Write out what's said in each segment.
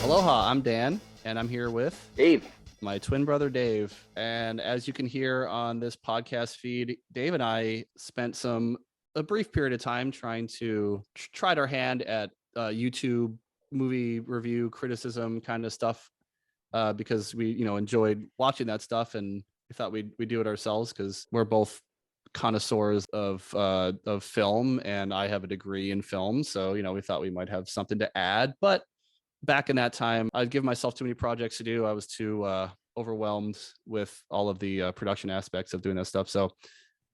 Aloha, I'm Dan, and I'm here with Dave, my twin brother, Dave. And as you can hear on this podcast feed, Dave and I spent a brief period of time trying to tried our hand at YouTube movie review criticism kind of stuff because we, enjoyed watching that stuff, and we thought we'd do it ourselves because we're both connoisseurs of film, and I have a degree in film, so we thought we might have something to add. But back in that time, I'd give myself too many projects to do. I was too overwhelmed with all of the production aspects of doing that stuff. So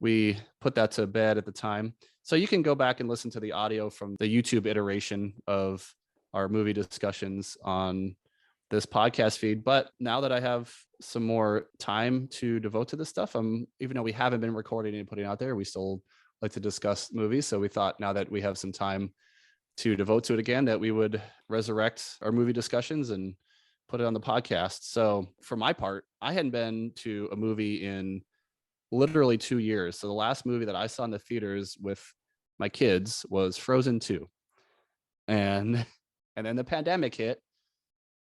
we put that to bed at the time. So you can go back and listen to the audio from the YouTube iteration of our movie discussions on this podcast feed. But now that I have some more time to devote to this stuff, even though we haven't been recording and putting out there, we still like to discuss movies. So we thought now that we have some time to devote to it again, that we would resurrect our movie discussions and put it on the podcast. So for my part, I hadn't been to a movie in literally 2 years. So the last movie that I saw in the theaters with my kids was Frozen 2. And then the pandemic hit,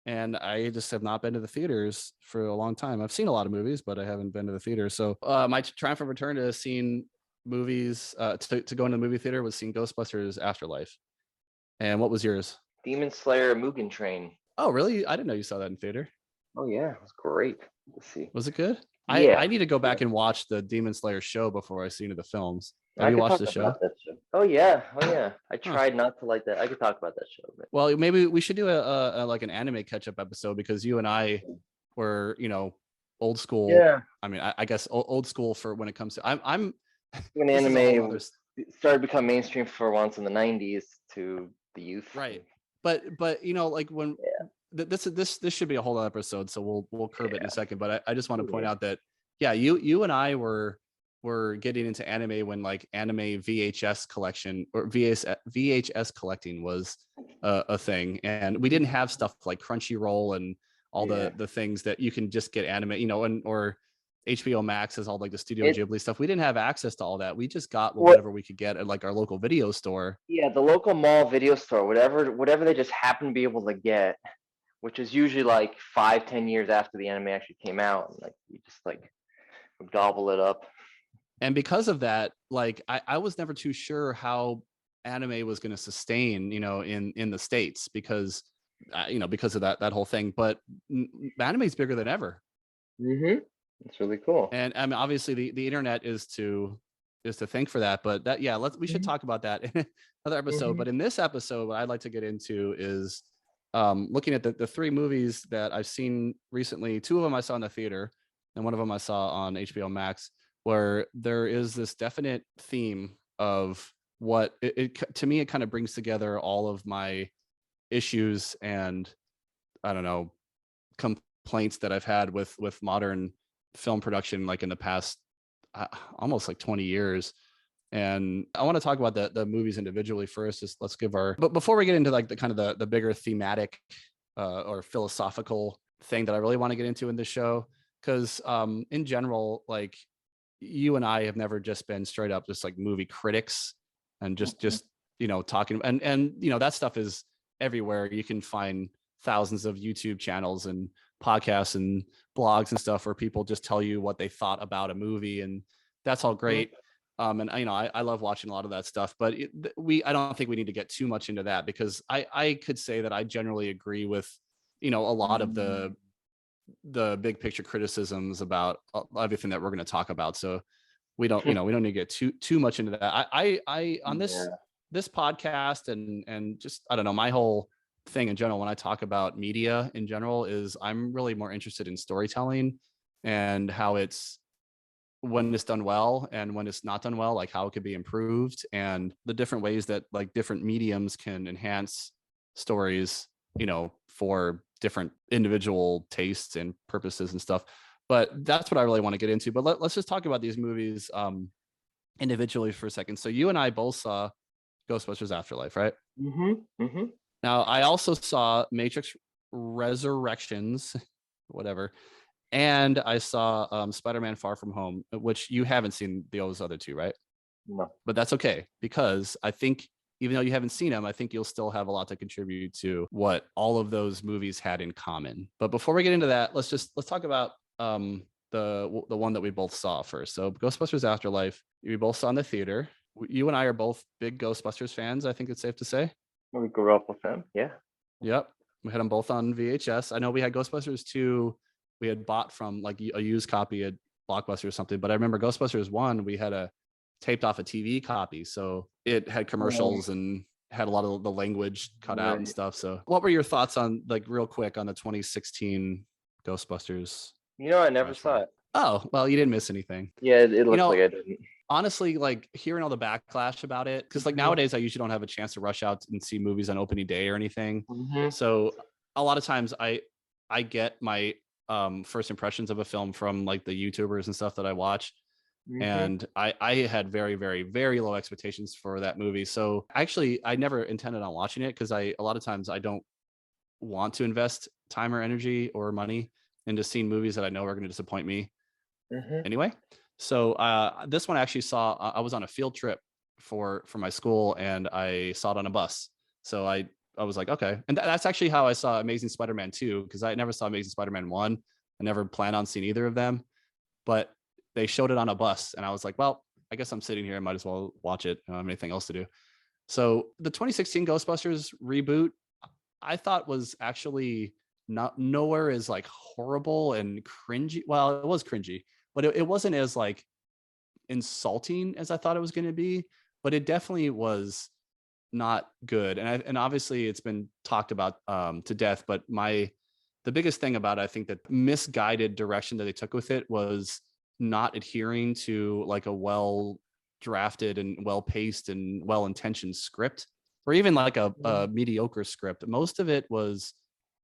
and I just have not been to the theaters for a long time. I've seen a lot of movies, but I haven't been to the theater. So my triumphant return to seeing movies, to go into the movie theater, was seeing Ghostbusters Afterlife. And what was yours? Demon Slayer Mugen Train. Oh, really? I didn't know you saw that in theater. Oh yeah, it was great. Let's see. Was it good? Yeah. I need to go back and watch the Demon Slayer show before I see any of the films. Have you watched the show? Oh yeah. I tried not to like that. I could talk about that show. But... Well, maybe we should do a like an anime catch-up episode, because you and I were, old school. Yeah. I mean, I guess old school for when it comes to I'm when anime started to become mainstream for once in the 90s to the youth. Right. But like when this should be a whole other episode, so we'll curb it in a second. But I just want to point out that you and I were getting into anime when like anime VHS collection or VHS collecting was a thing, and we didn't have stuff like Crunchyroll and all the things that you can just get anime, or HBO Max has all like the Studio Ghibli stuff. We didn't have access to all that. We just got whatever we could get at like our local video store. Yeah, the local mall video store, whatever they just happened to be able to get, which is usually like 5-10 years after the anime actually came out, and like you just like gobble it up. And because of that, like I was never too sure how anime was going to sustain, in the States, because because of that whole thing. But anime is bigger than ever. Mm-hmm. It's really cool. And I mean, obviously the internet is to thank for that. But that, we should talk about that in another episode. Mm-hmm. But in this episode, what I'd like to get into is looking at the 3 movies that I've seen recently. 2 of them I saw in the theater, and 1 of them I saw on HBO Max, where there is this definite theme of what to me, it kind of brings together all of my issues and, I don't know, complaints that I've had with modern film production, like in the past almost like 20 years. And I want to talk about the movies individually first. Just let's give but before we get into like the kind of the bigger thematic or philosophical thing that I really want to get into in this show, because in general, like you and I have never just been straight up just like movie critics and just talking, and that stuff is everywhere. You can find thousands of YouTube channels and podcasts and blogs and stuff where people just tell you what they thought about a movie, and that's all great. And I love watching a lot of that stuff, but I don't think we need to get too much into that, because I could say that I generally agree with a lot of the big picture criticisms about everything that we're going to talk about. So we don't we don't need to get too much into that. I on this podcast and just, I don't know, my whole thing in general when I talk about media in general is I'm really more interested in storytelling and how it's, when it's done well and when it's not done well, like how it could be improved, and the different ways that like different mediums can enhance stories, for different individual tastes and purposes and stuff. But that's what I really want to get into. But let's just talk about these movies individually for a second. So you and I both saw Ghostbusters Afterlife, right? Mm-hmm. Mm-hmm. Now, I also saw Matrix Resurrections, whatever, and I saw Spider-Man Far From Home, which you haven't seen those other two, right? No. But that's okay because I think even though you haven't seen them, I think you'll still have a lot to contribute to what all of those movies had in common. But before we get into that, let's talk about the one that we both saw first. So Ghostbusters Afterlife, we both saw in the theater. You and I are both big Ghostbusters fans, I think it's safe to say. We grew up with them. Yeah. Yep. We had them both on VHS. I know we had Ghostbusters 2, we had bought from like a used copy at Blockbuster or something, but I remember Ghostbusters 1, we had a taped off a TV copy. So it had commercials and had a lot of the language cut out and Right. stuff. So what were your thoughts on, like, real quick, on the 2016 Ghostbusters I never saw remaster? it. Oh, well, you didn't miss anything. Yeah, it You looks like know, I didn't. honestly, like hearing all the backlash about it, because like nowadays I usually don't have a chance to rush out and see movies on opening day or anything. Mm-hmm. So a lot of times I get my first impressions of a film from like the YouTubers and stuff that I watch. Mm-hmm. And I had very, very, very low expectations for that movie. So actually I never intended on watching it because a lot of times I don't want to invest time or energy or money into seeing movies that I know are going to disappoint me Mm-hmm. anyway. So this one I actually saw. I was on a field trip for my school, and I saw it on a bus. So I was like, okay, and that's actually how I saw Amazing Spider-Man 2, because I never saw Amazing Spider-Man 1. I never planned on seeing either of them, but they showed it on a bus, and I was like, well, I guess I'm sitting here. I might as well watch it. I don't have anything else to do. So the 2016 Ghostbusters reboot, I thought was actually not nowhere as like horrible and cringy. Well, it was cringy, but it wasn't as like insulting as I thought it was going to be. But it definitely was not good, and obviously it's been talked about to death. But the biggest thing about it, I think, that misguided direction that they took with it was not adhering to like a well drafted and well paced and well intentioned script, or even like a mediocre script. Most of it was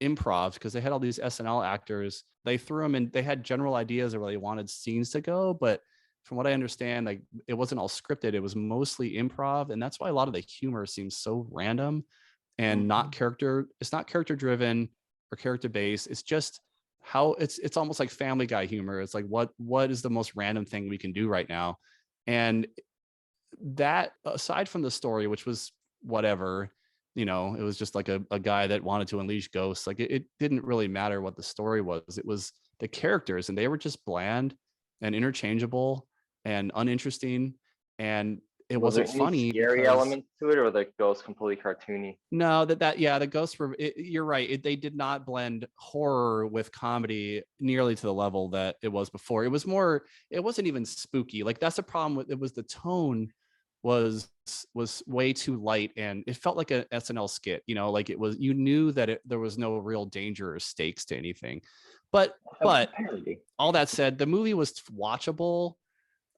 improv because they had all these SNL actors. They threw them in. They had general ideas of where they wanted scenes to go, but from what I understand, like it wasn't all scripted. It was mostly improv, and that's why a lot of the humor seems so random and not Mm-hmm. character. It's not character driven or character based. It's just how it's almost like Family Guy humor. It's like what is the most random thing we can do right now, and that, aside from the story, which was whatever, it was just like a guy that wanted to unleash ghosts. Like it didn't really matter what the story was. It was the characters, and they were just bland and interchangeable and uninteresting, and it Was there wasn't any funny scary because elements to it, or the ghost completely cartoony? no, yeah, the ghosts were. You're right. They did not blend horror with comedy nearly to the level that it was before. It was more. It wasn't even spooky. Like that's the problem with it. Was the tone was way too light, and it felt like a SNL skit. Like it was. You knew that there was no real danger or stakes to anything, but It was a but parody. all that said, the movie was watchable.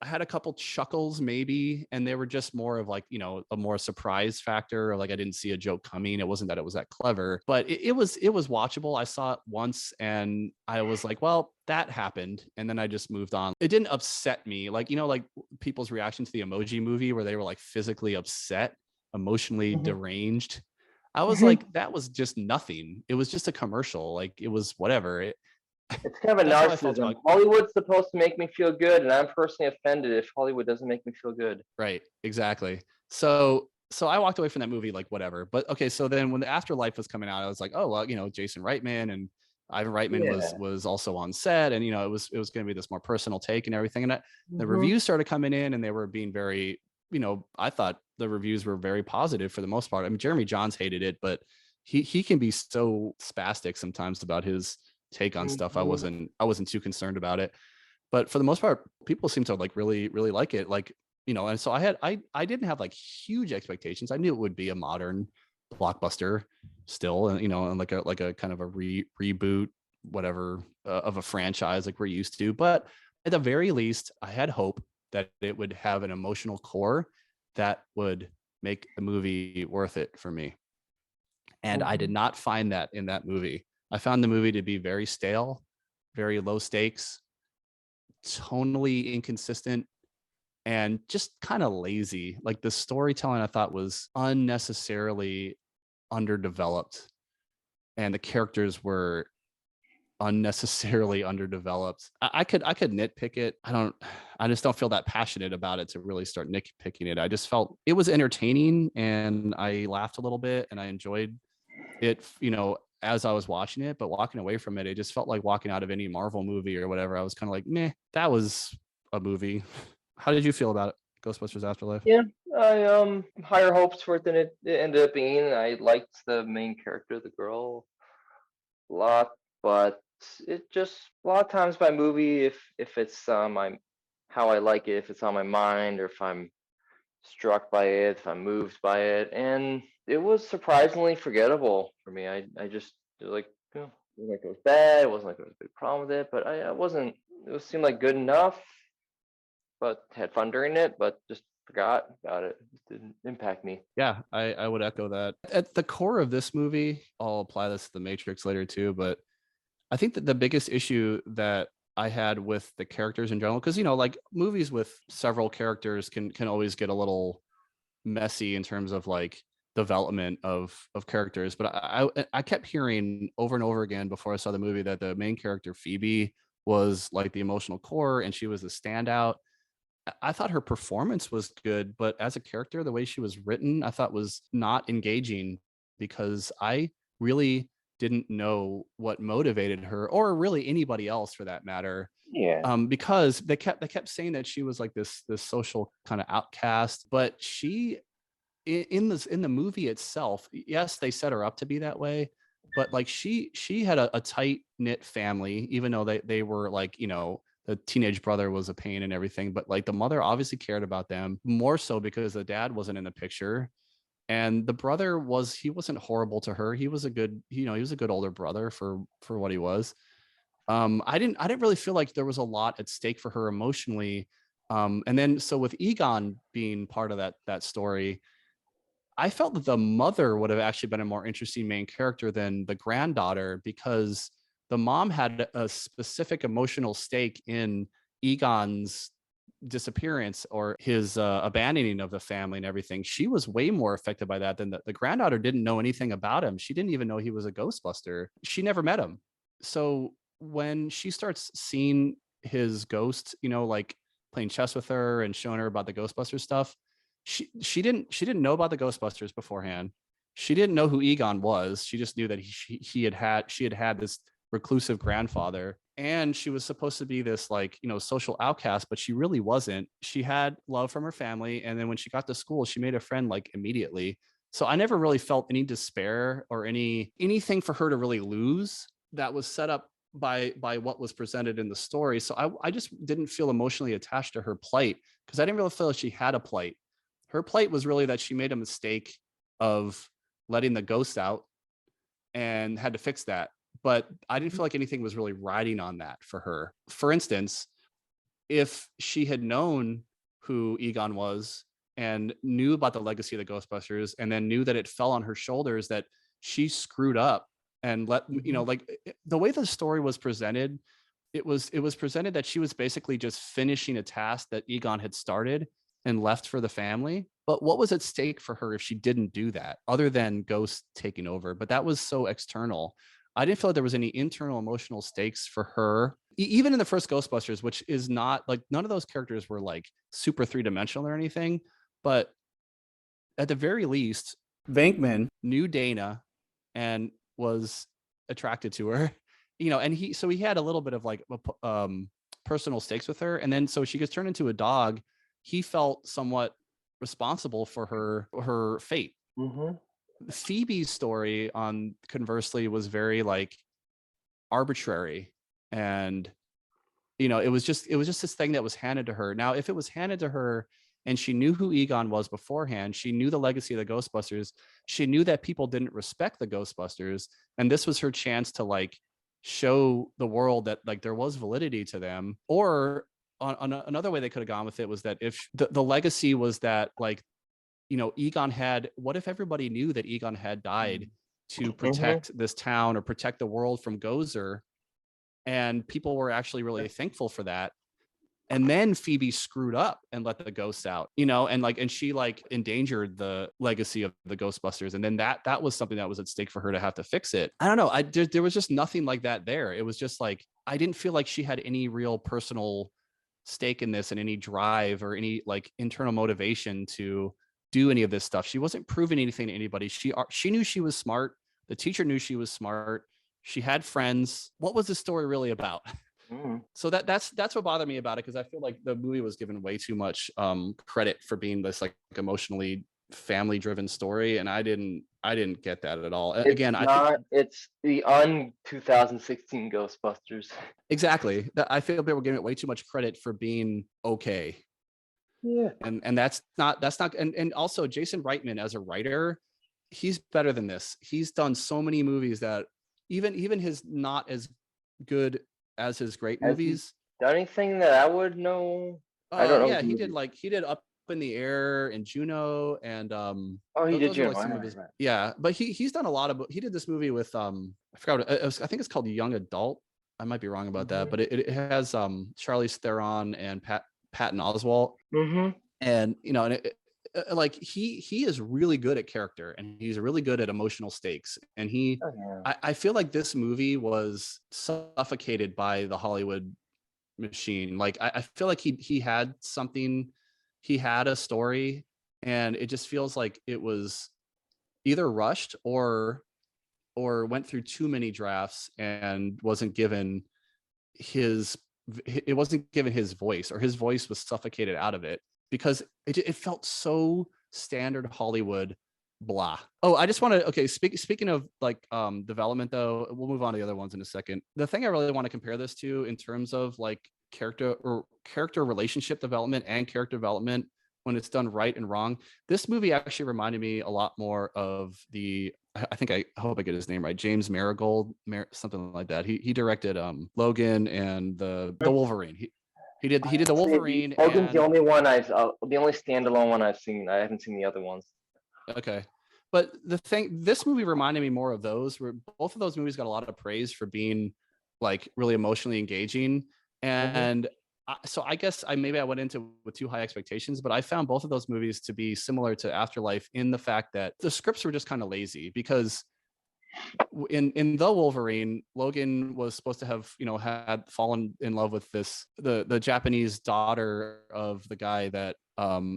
I had a couple chuckles maybe, and they were just more of like, a more surprise factor. Like I didn't see a joke coming. It wasn't that it was that clever, but it was watchable. I saw it once and I was like, well, that happened. And then I just moved on. It didn't upset me. Like, like people's reaction to the Emoji Movie where they were like physically upset, emotionally Mm-hmm. deranged. I was Mm-hmm. like, that was just nothing. It was just a commercial. Like it was whatever. It's kind of a That's how I felt narcissism. about. Hollywood's supposed to make me feel good, and I'm personally offended if Hollywood doesn't make me feel good. Right, exactly. So I walked away from that movie like whatever. But okay, so then when the Afterlife was coming out, I was like, oh well, Jason Reitman and Ivan Reitman was Yeah. was also on set, and it was going to be this more personal take and everything. And the Mm-hmm. reviews started coming in, and they were being very, I thought the reviews were very positive for the most part. I mean, Jeremy Johns hated it, but he can be so spastic sometimes about his take on stuff. I Mm-hmm. wasn't too concerned about it, but for the most part, people seem to like really, really like it. Like, and so I didn't have like huge expectations. I knew it would be a modern blockbuster still, and and like a kind of a reboot, whatever, of a franchise like we're used to. But at the very least, I had hope that it would have an emotional core that would make the movie worth it for me. And I did Mm-hmm. not find that in that movie. I found the movie to be very stale, very low stakes, tonally inconsistent, and just kind of lazy. Like the storytelling I thought was unnecessarily underdeveloped, and the characters were unnecessarily underdeveloped. I could nitpick it. I just don't feel that passionate about it to really start nitpicking it. I just felt it was entertaining and I laughed a little bit and I enjoyed it, as I was watching it, but walking away from it, it just felt like walking out of any Marvel movie or whatever. I was kind of like, meh, that was a movie. How did you feel about it? Ghostbusters Afterlife? Yeah, I higher hopes for it than it ended up being. I liked the main character, the girl, a lot, but it just a lot of times by movie, if it's I'm how I like it, if it's on my mind, or if I'm struck by it, if I'm moved by it, and it was surprisingly forgettable for me. I just like, it wasn't like it was bad. It wasn't like there was a big problem with it, but I wasn't. It seemed like good enough, but had fun during it, but just forgot about it. It just didn't impact me. Yeah, I would echo that. At the core of this movie, I'll apply this to the Matrix later too, but I think that the biggest issue that I had with the characters in general, because like movies with several characters can always get a little messy in terms of like development of characters. But I kept hearing over and over again before I saw the movie that the main character Phoebe was like the emotional core and she was the standout. I thought her performance was good, but as a character, the way she was written, I thought was not engaging because I really didn't know what motivated her or really anybody else for that matter. Yeah. Because they kept saying that she was like this social kind of outcast, but she in the movie itself, yes, they set her up to be that way, but like she had a tight knit family, even though they were like, the teenage brother was a pain and everything, but like the mother obviously cared about them more so because the dad wasn't in the picture. And the brother he wasn't horrible to her. He was a good, he was a good older brother for what he was. I didn't really feel like there was a lot at stake for her emotionally. And then so with Egon being part of that story, I felt that the mother would have actually been a more interesting main character than the granddaughter because the mom had a specific emotional stake in Egon's disappearance or his abandoning of the family and everything. She was way more affected by that than the granddaughter didn't know anything about him. She didn't even know he was a Ghostbuster. She never met him. So when she starts seeing his ghost, like playing chess with her and showing her about the Ghostbuster stuff, she didn't know about the Ghostbusters beforehand. She didn't know who Egon was. She just knew that she had had this reclusive grandfather, and she was supposed to be this like social outcast, but she really wasn't. She had love from her family, and then when she got to school, she made a friend like immediately. So I never really felt any despair or anything for her to really lose that was set up by what was presented in the story. So I just didn't feel emotionally attached to her plight because I didn't really feel like she had a plight. Her plight was really that she made a mistake of letting the ghost out and had to fix that. But I didn't feel like anything was really riding on that for her. For instance, if she had known who Egon was and knew about the legacy of the Ghostbusters and then knew that it fell on her shoulders that she screwed up and like the way the story was presented, it was presented that she was basically just finishing a task that Egon had started and left for the family. But what was at stake for her if she didn't do that other than Ghost taking over? But that was so external. I didn't feel like there was any internal emotional stakes for her. Even in the first Ghostbusters, which is not like none of those characters were like super three-dimensional or anything. But at the very least, Venkman knew Dana and was attracted to her, and he had a little bit of like personal stakes with her. And then so she gets turned into a dog. He felt somewhat responsible for her fate. Mm-hmm. Phoebe's story on conversely was very like arbitrary, and it was just this thing that was handed to her. Now if it was handed to her and she knew who Egon was beforehand, she knew the legacy of the Ghostbusters, she knew that people didn't respect the Ghostbusters, and this was her chance to like show the world that like there was validity to them. Or on another way they could have gone with it was that if the legacy was that like Egon had, what if everybody knew that Egon had died to Mm-hmm. protect this town or protect the world from Gozer, and people were actually really thankful for that. and then Phoebe screwed up and let the ghosts out, and she like endangered the legacy of the Ghostbusters, and then that was something that was at stake for her to have to fix it. I don't know, there was just nothing like that there. It was just like I didn't feel like she had any real personal stake in this and any drive or any like internal motivation to do any of this stuff. She wasn't proving anything to anybody. She knew she was smart. The teacher knew she was smart. She had friends. What was the story really about? Mm. So that's what bothered me about it, because I feel like the movie was given way too much credit for being this like emotionally family driven story, and I didn't get that at all. It's Again, I think not. It's the un 2016 Ghostbusters. exactly that I feel people were giving it way too much credit for being okay, Yeah. and that's not and also Jason Reitman as a writer, he's better than this. He's done so many movies that even his not as good as his great Has he movies. done anything that I would know? I don't know Yeah, his movies. he did Up in the Air and Juno, and Oh, he did those are Juno. like some of Right, his. right. Yeah, but he's done a lot of. He did this movie with I forgot. I think it's called Young Adult. I might be wrong about that, Mhm. but it has Charlize Theron and Patton Oswalt, Mhm. and and like he is really good at character, and he's really good at emotional stakes, and Oh yeah. I feel like this movie was suffocated by the Hollywood machine. Like I feel like he had something, he had a story, and it just feels like it was either rushed or went through too many drafts and wasn't given his it wasn't given his voice, or his voice was suffocated out of it, because it felt so standard Hollywood blah. Oh, I just want to okay, speaking of like development though, we'll move on to the other ones in a second. The thing I really want to compare this to in terms of like character relationship development and character development when it's done right and wrong, this movie actually reminded me a lot more of the I think I hope I get his name right. James Marigold, something like that. He directed Logan and the Wolverine. He did the Honestly, Wolverine Logan's the and only one the only standalone one I've seen. I haven't seen the other ones. okay. But this movie reminded me more of those, where both of those movies got a lot of praise for being like really emotionally engaging. Mhm. And so I guess maybe I went into with too high expectations, but I found both of those movies to be similar to Afterlife in the fact that the scripts were just kind of lazy, because in the Wolverine, Logan was supposed to have had fallen in love with the Japanese daughter of the guy that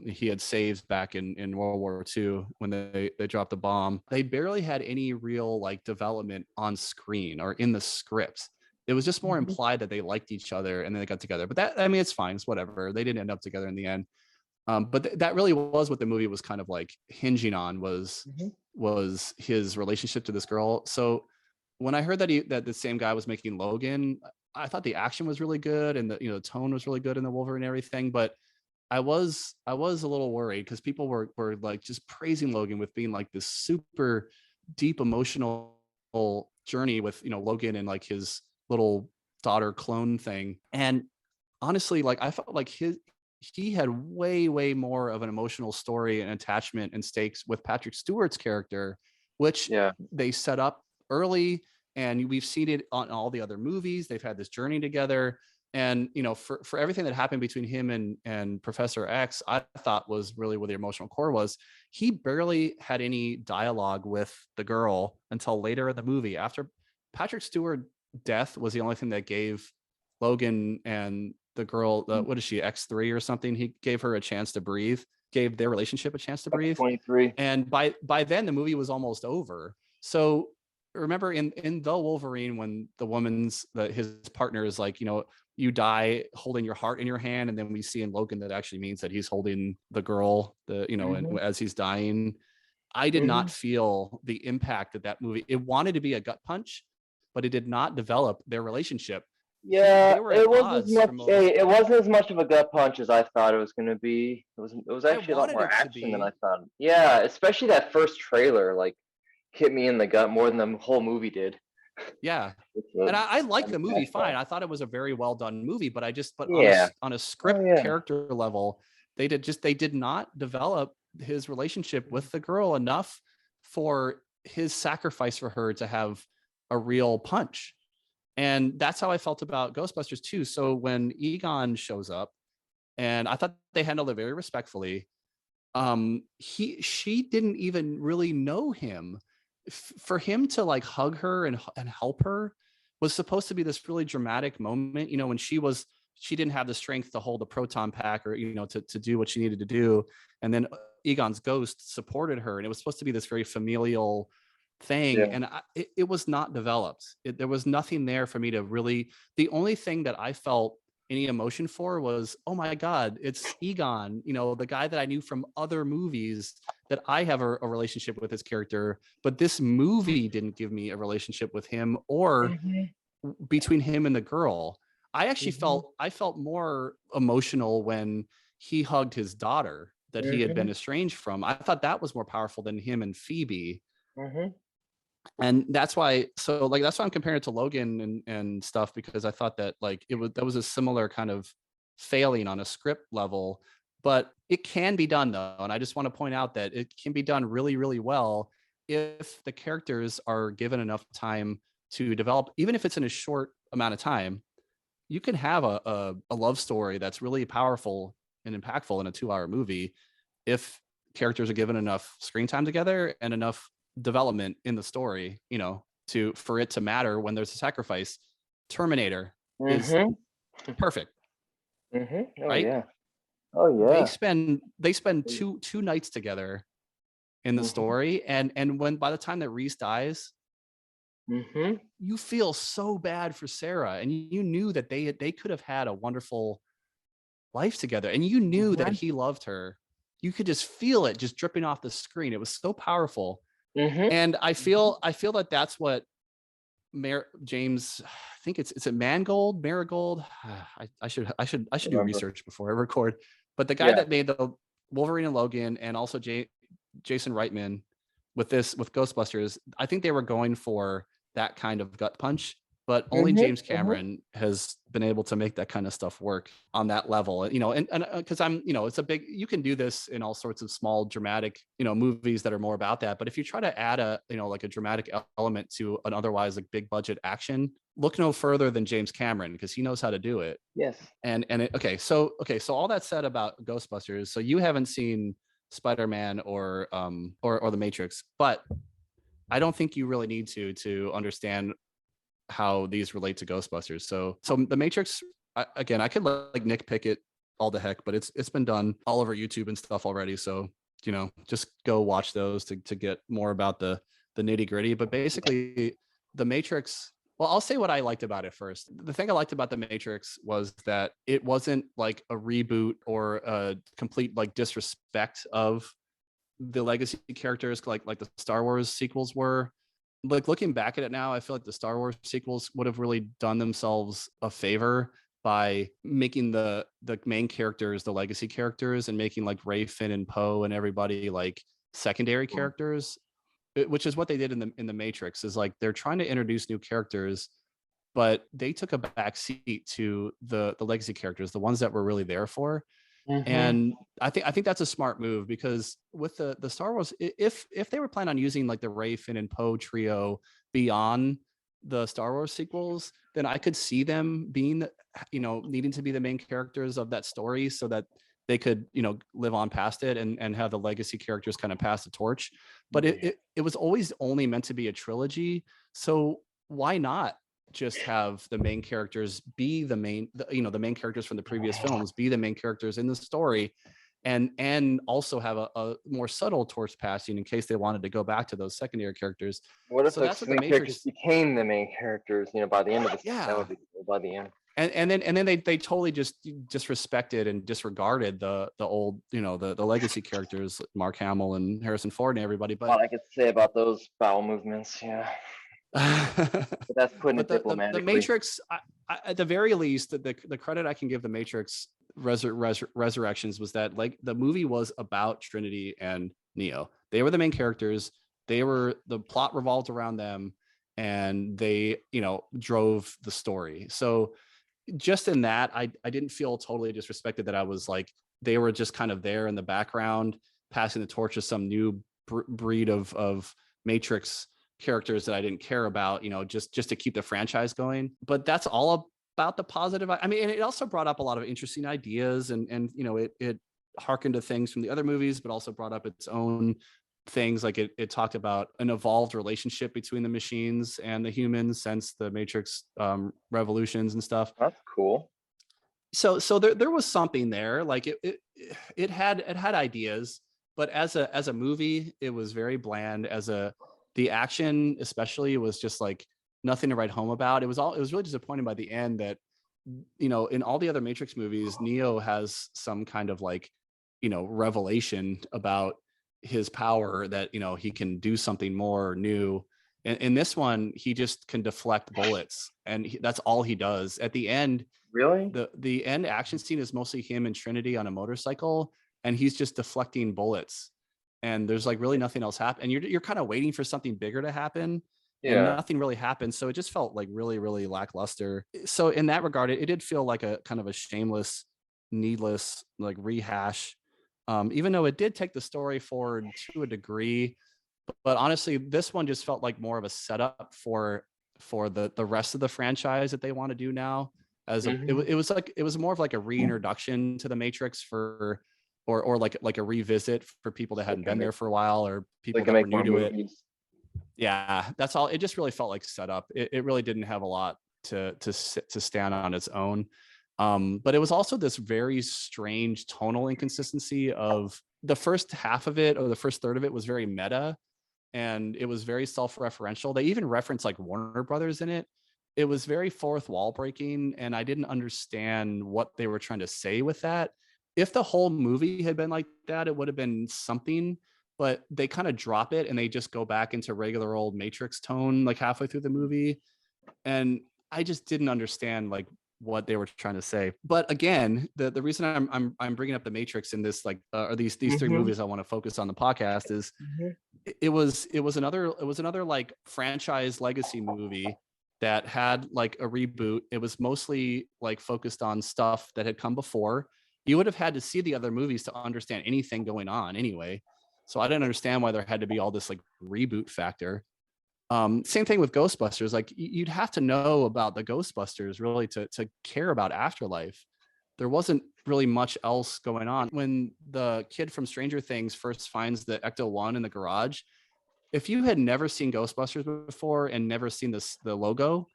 he had saved back in World War II when they dropped the bomb. They barely had any real like development on screen or in the scripts. It was just more Mhm. implied that they liked each other and then they got together. But that, I mean, it's fine. It's whatever. They didn't end up together in the end. But that really was what the movie was kind of like hinging on, Mhm. was his relationship to this girl. So when I heard that the same guy was making Logan, I thought the action was really good, and the tone was really good in the Wolverine and everything. But I was a little worried because people were like just praising Logan with being like this super deep emotional journey with Logan and like his little daughter clone thing. And honestly, like I felt like he had way more of an emotional story and attachment and stakes with Patrick Stewart's character, which Yeah. they set up early, and we've seen it on all the other movies. They've had this journey together, and for everything that happened between him and Professor X, I thought was really where the emotional core was. He barely had any dialogue with the girl until later in the movie. After Patrick Stewart death was the only thing that gave Logan and the girl, what is she, X3 or something? He gave her a chance to breathe, gave their relationship a chance to breathe. X-23. And by then the movie was almost over. So remember in the Wolverine, when the his partner is like, you die holding your heart in your hand, and then we see in Logan that actually means that he's holding the girl, and Mhm. as he's dying. I did not Mhm. feel the impact that movie. It wanted to be a gut punch, but it did not develop their relationship. Yeah, They were at odds for most. it wasn't as much of a gut punch as I thought it was gonna be. It was I actually a lot wanted more it to action than I be. thought. Yeah, especially that first trailer, like hit me in the gut more than the whole movie did. Yeah. With And the I like the movie flashback fine. stuff. I thought it was a very well done movie, but Yeah. on a Oh script yeah. character level, they did not develop his relationship with the girl enough for his sacrifice for her to have a real punch. And that's how I felt about Ghostbusters too. So when Egon shows up, and I thought they handled it very respectfully. She didn't even really know him. For him to like hug her and help her was supposed to be this really dramatic moment, when she didn't have the strength to hold a proton pack, or to do what she needed to do, and then Egon's ghost supported her, and it was supposed to be this very familial thing, Yeah. and it was not developed. There was nothing there for me to really. The only thing that I felt any emotion for was, oh my god, it's Egon, the guy that I knew from other movies, that I have a relationship with his character, but this movie didn't give me a relationship with him, or Mhm. between him and the girl. I actually Mhm. felt more emotional when he hugged his daughter that he had been Mhm. estranged from. I thought that was more powerful than him and Phoebe. Mhm. And that's why, so like, that's why I'm comparing it to Logan and stuff, because I thought that like that was a similar kind of failing on a script level. But it can be done though, and I just want to point out that it can be done really, really well if the characters are given enough time to develop. Even if it's in a short amount of time, you can have a love story that's really powerful and impactful in a 2-hour movie if characters are given enough screen time together and enough development in the story, to for it to matter when there's a sacrifice. Terminator is Mhm. perfect, Mhm. Oh right? yeah. Oh They yeah. spend they spend two nights together in the Mhm. story, and when by the time that Reese dies, Mhm. you feel so bad for Sarah, and you knew that they could have had a wonderful life together, and you knew that Mhm. he loved her. You could just feel it just dripping off the screen. It was so powerful. Mhm. And I Mhm. feel I feel that that's what James, I think it's a Mangold, Marigold. I should do Remember. research before I record. But the guy Yeah. that made the Wolverine and Logan, and also Jason Reitman with Ghostbusters, I think they were going for that kind of gut punch, but only Mhm. James Mhm. Cameron has been able to make that kind of stuff work on that level. And because it's a big, you can do this in all sorts of small dramatic, movies that are more about that. But if you try to add like a dramatic element to an otherwise like big budget action, look no further than James Cameron, because he knows how to do it. Yes. Okay, so all that said about Ghostbusters, so you haven't seen Spider-Man or the Matrix, but I don't think you really need to understand how these relate to Ghostbusters. So the Matrix, again, I could like nitpick it all the heck, but it's been done all over YouTube and stuff already. So just go watch those to get more about the nitty gritty. But basically, the Matrix. Well, I'll say what I liked about it first. The thing I liked about the Matrix was that it wasn't like a reboot or a complete like disrespect of the legacy characters like the Star Wars sequels were. Like looking back at it now, I feel like the Star Wars sequels would have really done themselves a favor by making the main characters the legacy characters, and making like Ray, Finn, and Poe and everybody like secondary characters, which is what they did in the Matrix. Is like they're trying to introduce new characters, but they took a back seat to the legacy characters, the ones that were really there for. Mhm. And I think that's a smart move, because with the Star Wars, if they were planning on using like the Ray, Finn, and Poe trio beyond the Star Wars sequels, then I could see them being, needing to be the main characters of that story, so that they could, live on past it, and have the legacy characters kind of pass the torch. But it, Yeah. it it was always only meant to be a trilogy, so why not just have the main characters be the main characters from the previous films be the main characters in the story, and also have a more subtle torch passing in case they wanted to go back to those secondary characters. What if So the that's what the main characters Matrix. became the main characters? By the end of this, that Yeah. would be cool. By the end. And then they totally just disrespected and disregarded the old, the legacy characters, Mark Hamill and Harrison Ford and everybody. All But I could say about those bowel movements, yeah. But that's putting but it the diplomatically. Matrix, at the very least, the credit I can give the Matrix Resurrections was that like the movie was about Trinity and Neo. They were the main characters. The plot revolved around them, and they drove the story. So just in that, I didn't feel totally disrespected, that I was like they were just kind of there in the background, passing the torch to some new breed of Matrix characters that I didn't care about, just to keep the franchise going. But that's all about the positive. I mean, and it also brought up a lot of interesting ideas, and you know, it harkened to things from the other movies, but also brought up its own things. Like it talked about an evolved relationship between the machines and the humans since the Matrix revolutions and stuff. That's cool. So there was something there. Like it had ideas, but as a movie, it was very bland. As a the action especially was just like nothing to write home about. It was really disappointing by the end that, you know, in all the other Matrix movies, Neo has some kind of like, you know, revelation about his power that, you know, he can do something more new. In this one, he just can deflect bullets, and that's all he does. At the end, Really? the end action scene is mostly him and Trinity on a motorcycle, and he's just deflecting bullets. And there's like really nothing else happen. And you're kind of waiting for something bigger to happen, and Yeah. nothing really happened. So it just felt like really, really lackluster. So in that regard, it did feel like a kind of a shameless, needless like rehash. Even though it did take the story forward to a degree, but honestly, this one just felt like more of a setup for the rest of the franchise that they want to do now. Hmm. It was like it was more of like a reintroduction to the Matrix for, or like a revisit for people that So hadn't been there for a while, or they people can that were make new more to it. movies. Yeah, that's all. It just really felt like setup. It really didn't have a lot to stand on its own. But it was also this very strange tonal inconsistency of the first half of it, or the first third of it was very meta, and it was very self-referential. They even referenced like Warner Brothers in it. It was very fourth wall breaking, and I didn't understand what they were trying to say with that. If the whole movie had been like that, it would have been something, but they kind of drop it and they just go back into regular old Matrix tone like halfway through the movie. And I just didn't understand like what they were trying to say. But again, the reason I'm bringing up the Matrix in this like or these three Hmm. movies I want to focus on the podcast is Hmm. it was another like franchise legacy movie that had like a reboot. It was mostly like focused on stuff that had come before. You would have had to see the other movies to understand anything going on anyway. So I didn't understand why there had to be all this like reboot factor. Same thing with Ghostbusters. Like you'd have to know about the Ghostbusters really to care about Afterlife. There wasn't really much else going on. When the kid from Stranger Things first finds the Ecto One in the garage, if you had never seen Ghostbusters before and never seen the logo,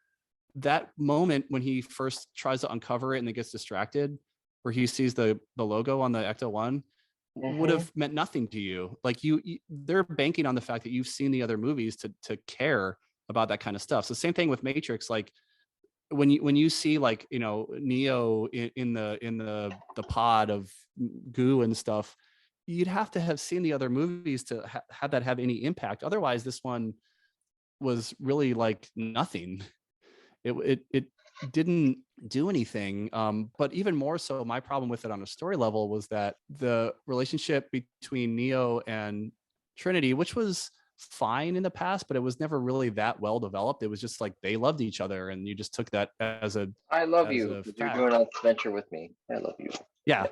that moment when he first tries to uncover it and then gets distracted, where he sees the logo on the Ecto One, would Hmm. have meant nothing to you. Like they're banking on the fact that you've seen the other movies to care about that kind of stuff. So same thing with Matrix. Like when you see like, you know, Neo in the pod of goo and stuff, you'd have to have seen the other movies to have that have any impact. Otherwise, this one was really like nothing. It didn't do anything. But even more so, my problem with it on a story level was that the relationship between Neo and Trinity, which was fine in the past, but it was never really that well developed. It was just like they loved each other, and you just took that I love as you a because you're doing fact. an adventure with me. I love you. Yeah. Yeah.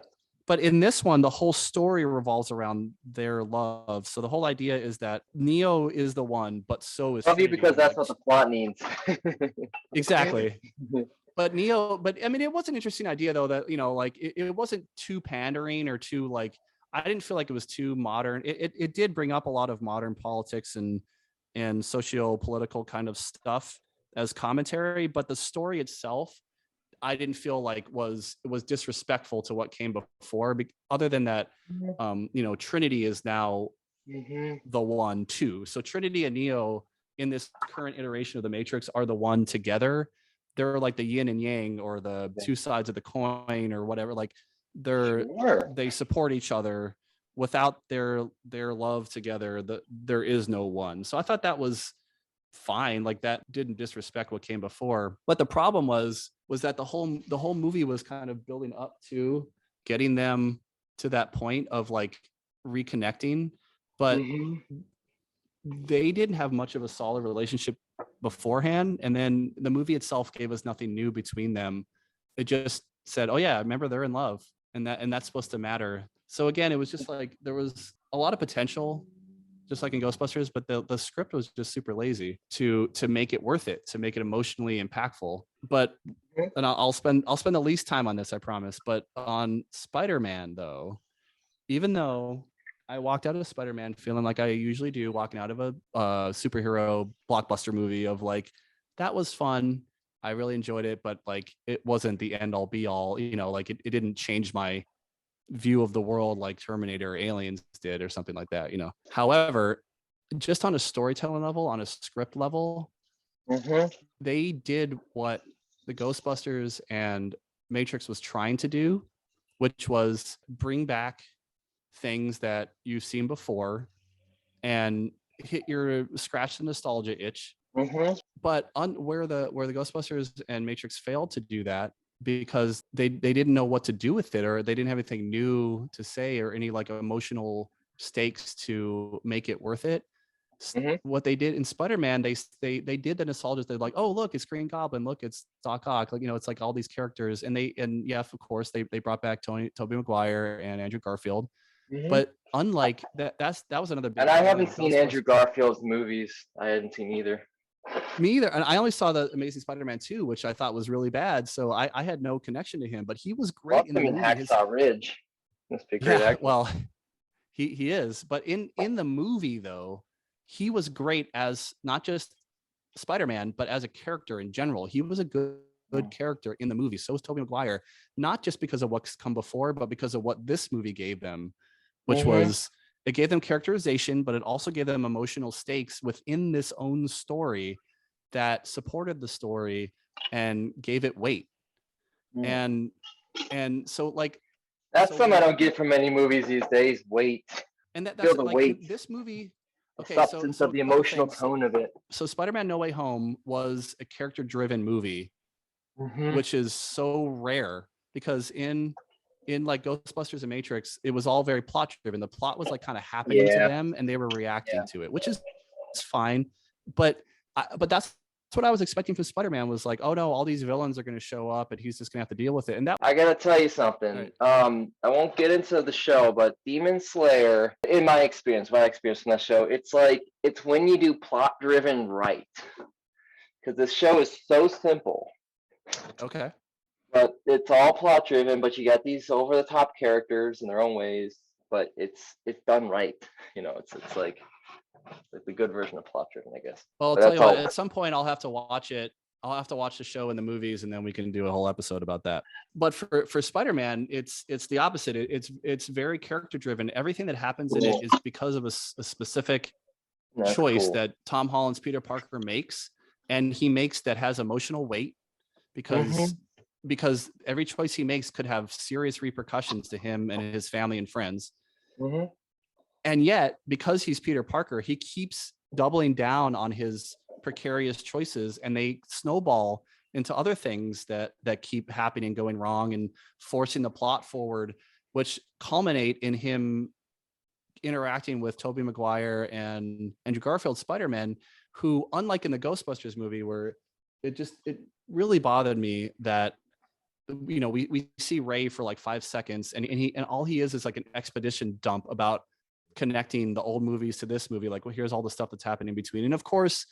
But in this one, the whole story revolves around their love. So the whole idea is that Neo is the one, but so is Love you because Trinity. that's Like what the plot needs. exactly. But I mean, it was an interesting idea though, that, you know, like it wasn't too pandering or too like, I didn't feel like it was too modern. It did bring up a lot of modern politics and socio-political kind of stuff as commentary, but the story itself, I didn't feel like was disrespectful to what came before. Other than that, you know, Trinity is now Hmm. the one too. So Trinity and Neo in this current iteration of the Matrix are the one together. They're like the yin and yang, or the two sides of the coin, or whatever. Like Sure. they support each other. Without their love together, there is no one. So I thought that was fine. Like that didn't disrespect what came before. But the problem was that the whole movie was kind of building up to getting them to that point of like reconnecting, but Hmm. they didn't have much of a solid relationship beforehand, and then the movie itself gave us nothing new between them. It just said, oh yeah, remember, they're in love, and that's supposed to matter. So again, it was just like there was a lot of potential, just like in Ghostbusters, but the script was just super lazy to make it worth it, to make it emotionally impactful. But and I'll spend the least time on this, I promise. But on Spider-Man, though, even though I walked out of Spider-Man feeling like I usually do, walking out of a superhero blockbuster movie of like, that was fun. I really enjoyed it, but like it wasn't the end all be all, like it didn't change my view of the world like Terminator or Aliens did or something like that. However, just on a storytelling level, on a script level, they did what the Ghostbusters and Matrix was trying to do, which was bring back things that you've seen before and scratch the nostalgia itch. But where the Ghostbusters and Matrix failed to do that because they didn't know what to do with it, or they didn't have anything new to say or any like emotional stakes to make it worth it. What they did in Spider-Man, they did the nostalgia. They're like, oh look, it's Green Goblin, look, it's Doc Ock, like it's like all these characters, and yeah, of course they brought back Tobey Maguire and Andrew Garfield. But unlike that, that was another big And I failing haven't of seen Ghostbusters. Andrew Garfield's movies. I hadn't seen either. Me either. And I only saw the Amazing Spider-Man 2, which I thought was really bad. So I had no connection to him, but he was great in the movie. Hacksaw Ridge. Must be great actor. Well, he is. But in the movie, though, he was great as not just Spider-Man, but as a character in general. He was a good character in the movie. So was Tobey Maguire, not just because of what's come before, but because of what this movie gave them, which was it gave them characterization, but it also gave them emotional stakes within this own story that supported the story and gave it weight. And so like that's something I don't get from many movies these days. Weight. And that's feel the like weight. This movie. Okay, the substance of the emotional tone of it. So Spider-Man No Way Home was a character-driven movie, which is so rare because in like Ghostbusters and Matrix, it was all very plot driven. The plot was like kind of happening to them and they were reacting to it, which is fine. But that's what I was expecting from Spider-Man, was like, oh no, all these villains are going to show up and he's just going to have to deal with it. And that, I gotta tell you something. Right. I won't get into the show, but Demon Slayer, in my experience from that show, it's when you do plot driven right. Because this show is so simple. Okay. But it's all plot driven, but you got these over the top characters in their own ways, but it's done right. It's like the good version of plot driven, I guess. Well, I'll tell you what, at some point I'll have to watch it. I'll have to watch the show and the movies, and then we can do a whole episode about that. But for Spider-Man, it's the opposite. It's very character driven. Everything that happens in it is because of a specific choice that Tom Holland's Peter Parker makes, and he makes that has emotional weight because every choice he makes could have serious repercussions to him and his family and friends. And yet, because he's Peter Parker, he keeps doubling down on his precarious choices, and they snowball into other things that keep happening and going wrong and forcing the plot forward, which culminate in him interacting with Tobey Maguire and Andrew Garfield's Spider-Man, who, unlike in the Ghostbusters movie, where it really bothered me that we see Ray for like 5 seconds and all he is like an expedition dump about connecting the old movies to this movie. Like, well, here's all the stuff that's happening in between. And of course,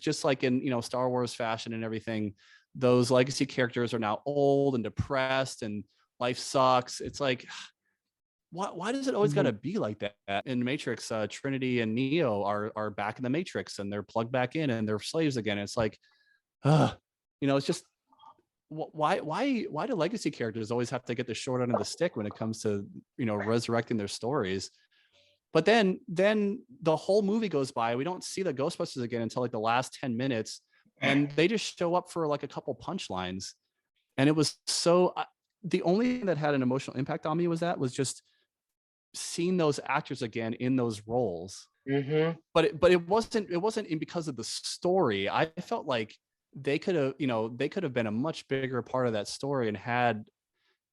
just like in Star Wars fashion and everything, those legacy characters are now old and depressed and life sucks. It's like, why does it always got to be like that? In Matrix, Trinity and Neo are back in the Matrix and they're plugged back in and they're slaves again. It's like, it's just, why do legacy characters always have to get the short end of the stick when it comes to resurrecting their stories? But then the whole movie goes by. We don't see the Ghostbusters again until like the last 10 minutes, and they just show up for like a couple punchlines. And it was so the only thing that had an emotional impact on me was just seeing those actors again in those roles. But it wasn't because of the story. I felt like they could have been a much bigger part of that story and had,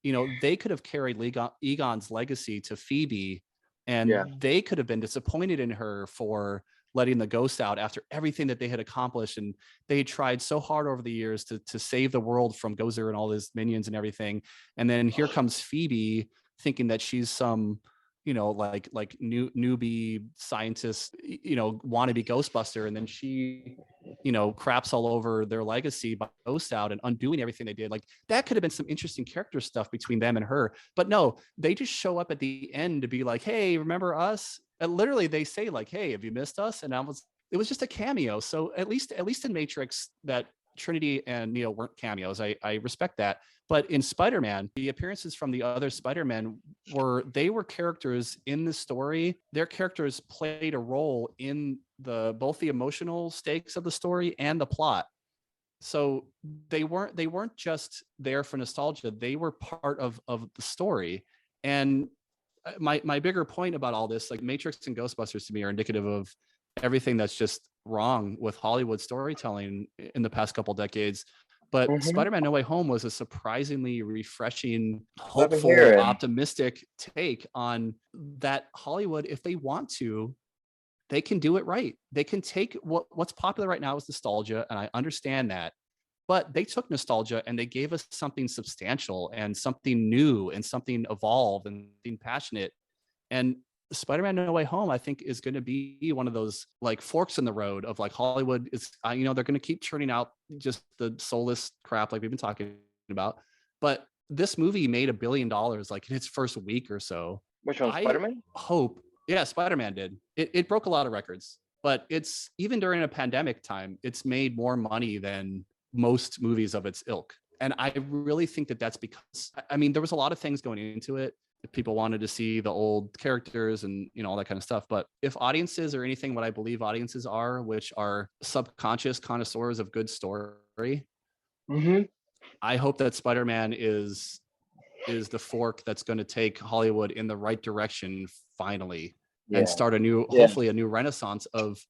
they could have carried Egon's legacy to Phoebe, and they could have been disappointed in her for letting the ghost out after everything that they had accomplished. And they tried so hard over the years to save the world from Gozer and all his minions and everything. And then here comes Phoebe thinking that she's some, like newbie scientist, wannabe Ghostbuster, and then she, craps all over their legacy by Ghost out and undoing everything they did. Like that could have been some interesting character stuff between them and her. But no, they just show up at the end to be like, hey, remember us? And literally they say like, hey, have you missed us? And it was just a cameo. So at least in Matrix, that Trinity and Neo weren't cameos. I respect that. But in Spider-Man, the appearances from the other Spider-Men were characters in the story. Their characters played a role in both the emotional stakes of the story and the plot. So they weren't just there for nostalgia. They were part of the story. And my bigger point about all this, like Matrix and Ghostbusters to me are indicative of everything that's just wrong with Hollywood storytelling in the past couple decades. But Mm-hmm. Spider-Man No Way Home was a surprisingly refreshing, What I've been hopeful, hearing. optimistic take on that Hollywood, if they want to, they can do it right. They can take what's popular right now is nostalgia, and I understand that. But they took nostalgia and they gave us something substantial and something new and something evolved and something passionate. And Spider-Man No Way Home, I think, is going to be one of those like forks in the road of like Hollywood is, they're going to keep churning out just the soulless crap like we've been talking about. But this movie made $1 billion like in its first week or so. Which one, I Spider-Man? hope, yeah, Spider-Man did. It broke a lot of records, but it's even during a pandemic time, it's made more money than most movies of its ilk. And I really think that that's because, I mean, there was a lot of things going into it. People wanted to see the old characters and all that kind of stuff. But if audiences are anything what I believe audiences are, which are subconscious connoisseurs of good story, Mm-hmm. I hope that Spider-Man is the fork that's going to take Hollywood in the right direction finally, and Yeah. start Yeah. hopefully a new renaissance of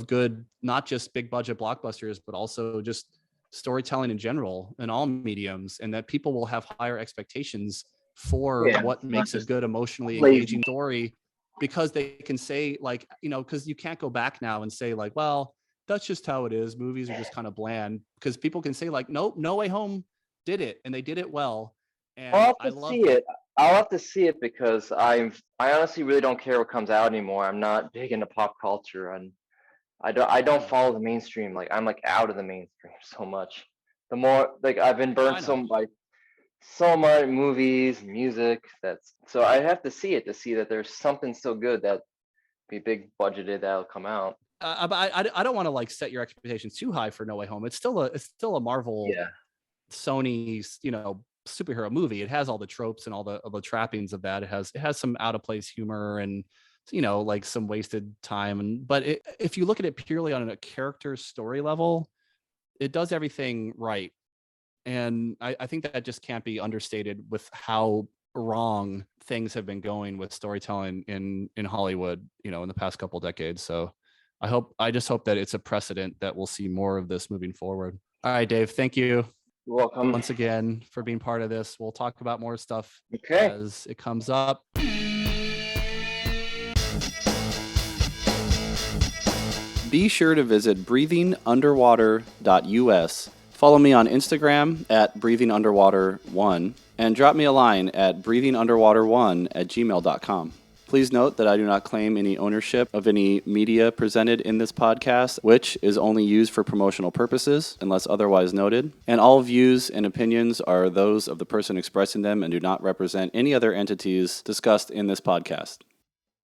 good, not just big budget blockbusters, but also just storytelling in general in all mediums, and that people will have higher expectations for Yeah. what It's not makes a just good emotionally lazy. engaging story, because they can say like, because you can't go back now and say like, well, that's just how it is. Movies are just kind of bland, because people can say like, nope, No Way Home did it and they did it well. I'll And have I to love see it. I'll have to see it because I honestly really don't care what comes out anymore. I'm not big into pop culture, and I don't yeah, follow the mainstream. Like I'm like out of the mainstream so much. The more like I've been I burnt know. by so much movies, music. That's so I have to see it to see that there's something so good that be big budgeted that'll come out. I don't want to like set your expectations too high for No Way Home. It's still a Marvel, Yeah. Sony's, superhero movie. It has all the tropes and all the trappings of that. It has some out of place humor and like some wasted time. And but if you look at it purely on a character story level, it does everything right. And I think that just can't be understated with how wrong things have been going with storytelling in Hollywood, in the past couple decades. So I just hope that it's a precedent that we'll see more of this moving forward. All right, Dave, thank you You're welcome. once again for being part of this. We'll talk about more stuff Okay. as it comes up. Be sure to visit breathingunderwater.us. Follow me on Instagram at breathingunderwater1 and drop me a line at breathingunderwater1@gmail.com. Please note that I do not claim any ownership of any media presented in this podcast, which is only used for promotional purposes unless otherwise noted. And all views and opinions are those of the person expressing them and do not represent any other entities discussed in this podcast.